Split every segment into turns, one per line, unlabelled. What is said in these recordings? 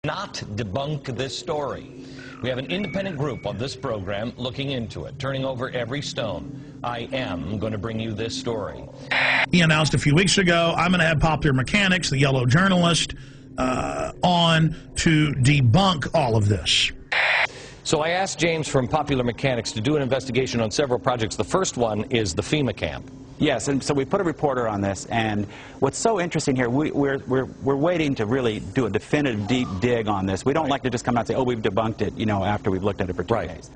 not debunk this story. We have an independent group on this program looking into it, turning over every stone. I am going to bring you this story.
He announced a few weeks ago, I'm going to have Popular Mechanics, the yellow journalist, on to debunk all of this.
So I asked James from Popular Mechanics to do an investigation on several projects. The first one is the Fema camp.
Yes, and so we put a reporter on this, and what's so interesting here, we're waiting to really do a definitive deep dig on this. We don't like to just come out and say, oh, we've debunked it, you know, after we've looked at it for 2 days.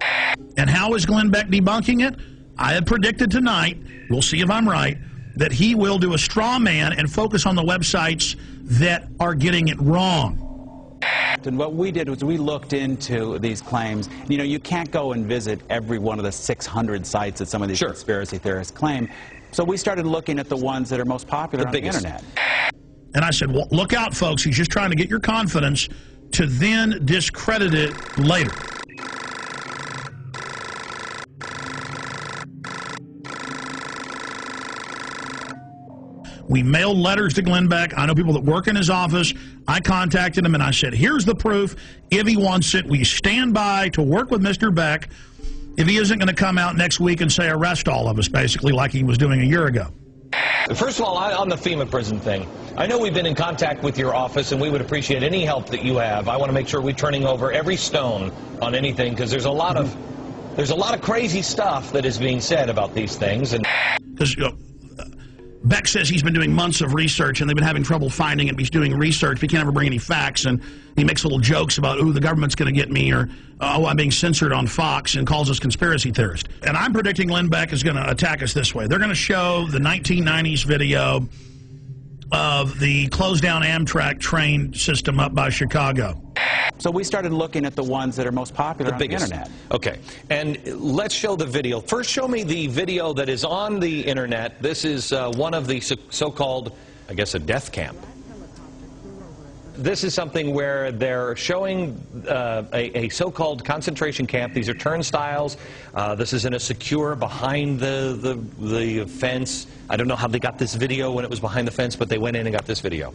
And how is Glenn Beck debunking it? I have predicted tonight, we'll see if I'm right, that he will do a straw man and focus on the websites that are getting it wrong.
And what we did was we looked into these claims. You know, you can't go and visit every one of the 600 sites that some of these conspiracy theorists claim. So we started looking at the ones that are most popular on the internet.
And I said, well, look out, folks. He's just trying to get your confidence to then discredit it later. We mailed letters to Glenn Beck. I know people that work in his office. I contacted him and I said, here's the proof. If he wants it, we stand by to work with Mr. Beck if he isn't going to come out next week and say arrest all of us, basically, like he was doing a year ago.
First of all, on the FEMA prison thing, I know we've been in contact with your office, and we would appreciate any help that you have. I want to make sure we're turning over every stone on anything, because there's a lot of crazy stuff that is being said about these things. And
because Beck says he's been doing months of research, and they've been having trouble finding him. He's doing research, but he can't ever bring any facts, and he makes little jokes about, ooh, the government's going to get me, or, oh, I'm being censored on Fox, and calls us conspiracy theorists. And I'm predicting Glenn Beck is going to attack us this way. They're going to show the 1990s video of the closed-down Amtrak train system up by Chicago.
So we started looking at the ones that are most popular on the internet.
Okay, and let's show the video. First, show me the video that is on the internet. This is one of the so-called, I guess, a death camp. This is something where they're showing a so-called concentration camp. These are turnstiles. This is in a secure behind the fence. I don't know how they got this video when it was behind the fence, but they went in and got this video.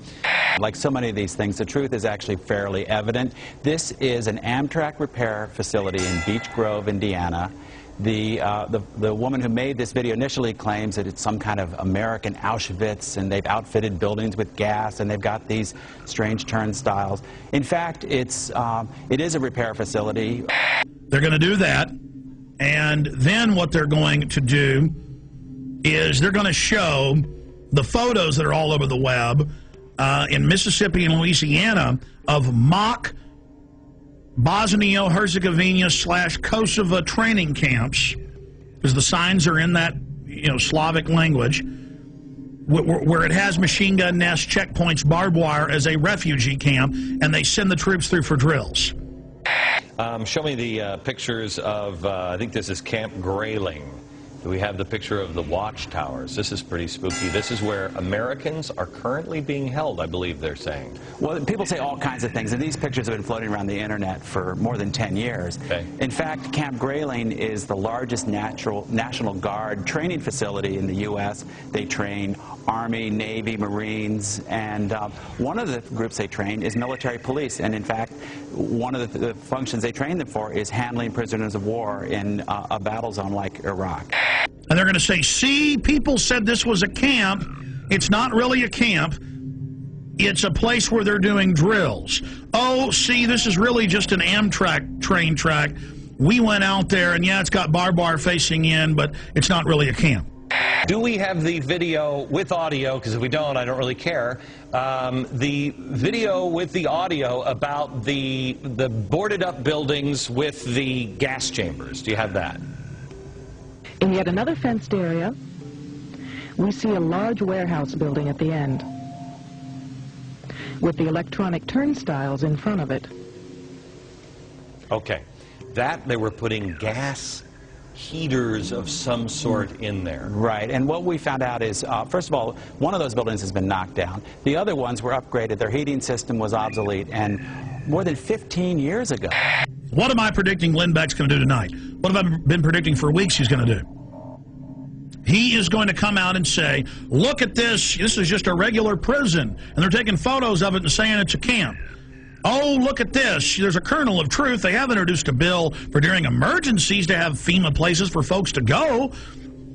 Like so many of these things, the truth is actually fairly evident. This is an Amtrak repair facility in Beech Grove, Indiana. The woman who made this video initially claims that it's some kind of American Auschwitz, and they've outfitted buildings with gas, and they've got these strange turnstiles. In fact, it is a repair facility.
They're going to do that, and then what they're going to do is they're going to show the photos that are all over the web in Mississippi and Louisiana of mock Bosnia-Herzegovina/Kosovo training camps, because the signs are in that, you know, Slavic language, where it has machine gun nests, checkpoints, barbed wire as a refugee camp, and they send the troops through for drills.
Show me the pictures of, I think this is Camp Grayling. We have the picture of the watchtowers. This is pretty spooky. This is where Americans are currently being held, I believe they're saying.
Well, people say all kinds of things, and these pictures have been floating around the internet for more than 10 years.
Okay.
In fact, Camp Grayling is the largest National Guard training facility in the U.S. They train Army, Navy, Marines, and one of the groups they train is military police. And in fact, one of the functions they train them for is handling prisoners of war in a battle zone like Iraq.
And they're going to say, see, people said this was a camp. It's not really a camp. It's a place where they're doing drills. Oh, see, this is really just an Amtrak train track. We went out there, and yeah, it's got barbed wire facing in, but it's not really a camp.
Do we have the video with audio? Because if we don't, I don't really care. The video with the audio about the boarded up buildings with the gas chambers. Do you have that?
In yet another fenced area, we see a large warehouse building at the end, with the electronic turnstiles in front of it.
Okay. That, they were putting gas heaters of some sort in there.
Right, and what we found out is, first of all, one of those buildings has been knocked down. The other ones were upgraded. Their heating system was obsolete, and more than 15 years ago.
What am I predicting Glenn Beck's going to do tonight? What have I been predicting for weeks he's going to do? He is going to come out and say, look at this is just a regular prison, and they're taking photos of it and saying it's a camp. Oh, look at this. There's a kernel of truth. They have introduced a bill for during emergencies to have FEMA places for folks to go.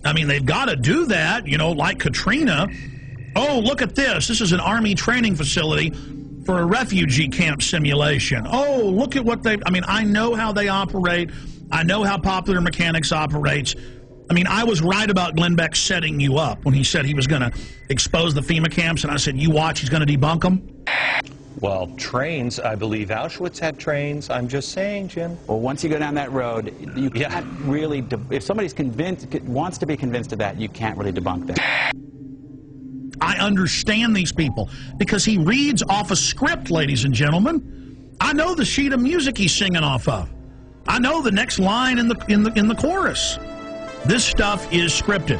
I mean, they've got to do that, you know, like Katrina. Oh, look at this. This is an Army training facility for a refugee camp simulation. Oh, look at what I mean, I know how they operate. I know how Popular Mechanics operates. I mean, I was right about Glenn Beck setting you up when he said he was going to expose the FEMA camps, and I said, you watch, he's going to debunk them.
Well, trains, I believe Auschwitz had trains. I'm just saying, Jim.
Well, once you go down that road, you can't really, if somebody's wants to be convinced of that, you can't really debunk that.
I understand these people because he reads off a script, ladies and gentlemen. I know the sheet of music he's singing off of. I know the next line in the chorus. This stuff is scripted.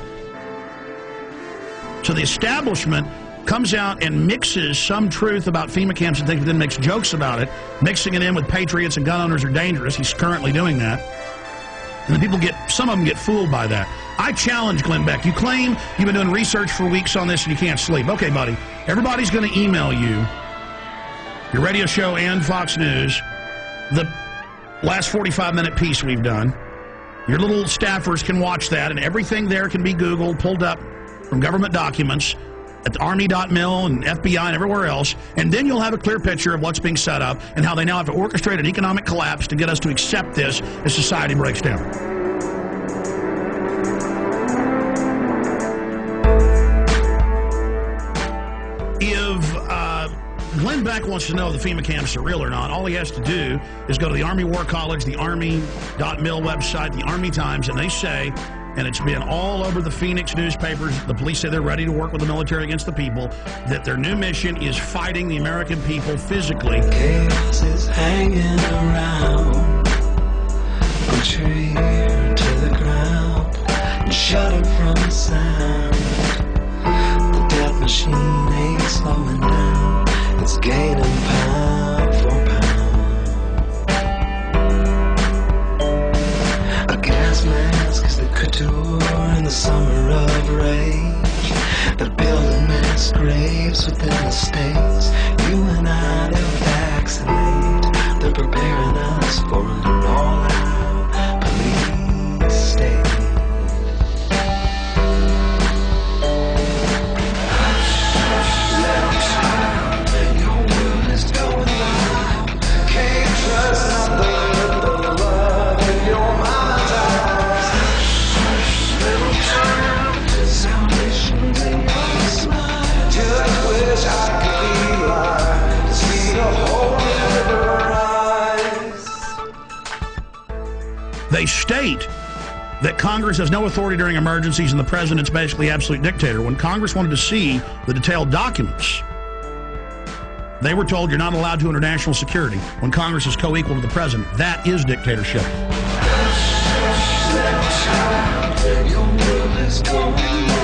So the establishment comes out and mixes some truth about FEMA camps and then makes jokes about it, mixing it in with patriots and gun owners are dangerous. He's currently doing that. And then people some of them get fooled by that. I challenge Glenn Beck. You claim you've been doing research for weeks on this and you can't sleep. Okay, buddy. Everybody's going to email you, your radio show and Fox News, the last 45-minute piece we've done. Your little staffers can watch that, and everything there can be Googled, pulled up from government documents at the Army.mil and FBI and everywhere else, and then you'll have a clear picture of what's being set up and how they now have to orchestrate an economic collapse to get us to accept this as society breaks down. If Glenn Beck wants to know if the FEMA camps are real or not, all he has to do is go to the Army War College, the Army.mil website, the Army Times, and they say, and it's been all over the Phoenix newspapers, the police say they're ready to work with the military against the people, that their new mission is fighting the American people physically.
Chaos is hanging around, a tree to the ground, and shudder from the sound. The death machine ain't slowing down, it's gaining pound for pound. A gas mask is the couture in the summer of rage. They're building mass graves within the states. You and I, they'll vaccinate. They're preparing us for an all-out police state.
They state that Congress has no authority during emergencies and the president's basically absolute dictator. When Congress wanted to see the detailed documents, they were told you're not allowed to under national security. When Congress is co-equal to the president, that is dictatorship.
Your world is going